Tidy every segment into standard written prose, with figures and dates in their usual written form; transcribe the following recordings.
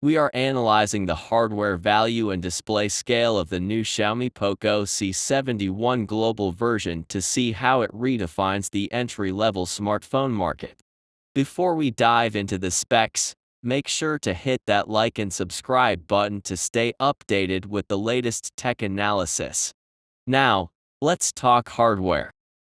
We are analyzing the hardware value and display scale of the new Xiaomi POCO C71 global version to see how it redefines the entry-level smartphone market. Before we dive into the specs, make sure to hit that like and subscribe button to stay updated with the latest tech analysis. Now, let's talk hardware.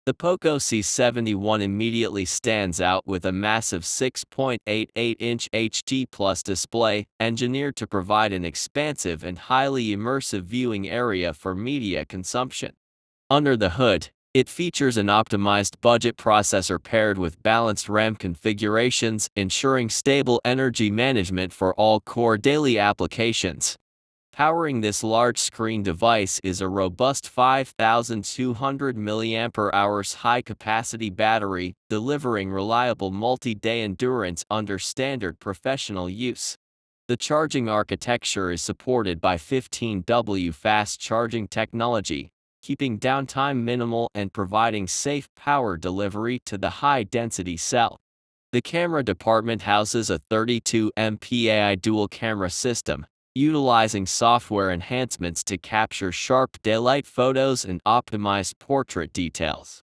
The POCO C71 immediately stands out with a massive 6.88-inch HD+ display, engineered to provide an expansive and highly immersive viewing area for media consumption. Under the hood, it features an optimized budget processor paired with balanced RAM configurations, ensuring stable energy management for all core daily applications. Powering this large-screen device is a robust 5,200 mAh high-capacity battery, delivering reliable multi-day endurance under standard professional use. The charging architecture is supported by 15W fast charging technology, keeping downtime minimal and providing safe power delivery to the high-density cell. The camera department houses a 32MP AI dual-camera system, utilizing software enhancements to capture sharp daylight photos and optimize portrait details.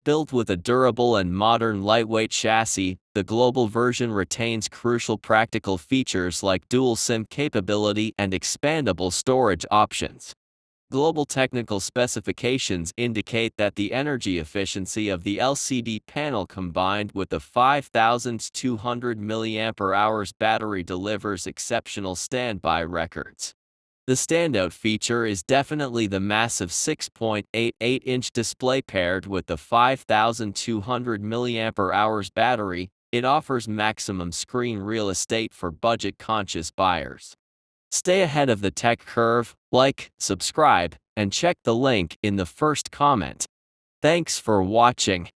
Built with a durable and modern lightweight chassis, the global version retains crucial practical features like dual SIM capability and expandable storage options. Global technical specifications indicate that the energy efficiency of the LCD panel combined with the 5,200 mAh battery delivers exceptional standby records. The standout feature is definitely the massive 6.88-inch display paired with the 5,200 mAh battery. It offers maximum screen real estate for budget-conscious buyers. Stay ahead of the tech curve, like, subscribe, and check the link in the first comment. Thanks for watching.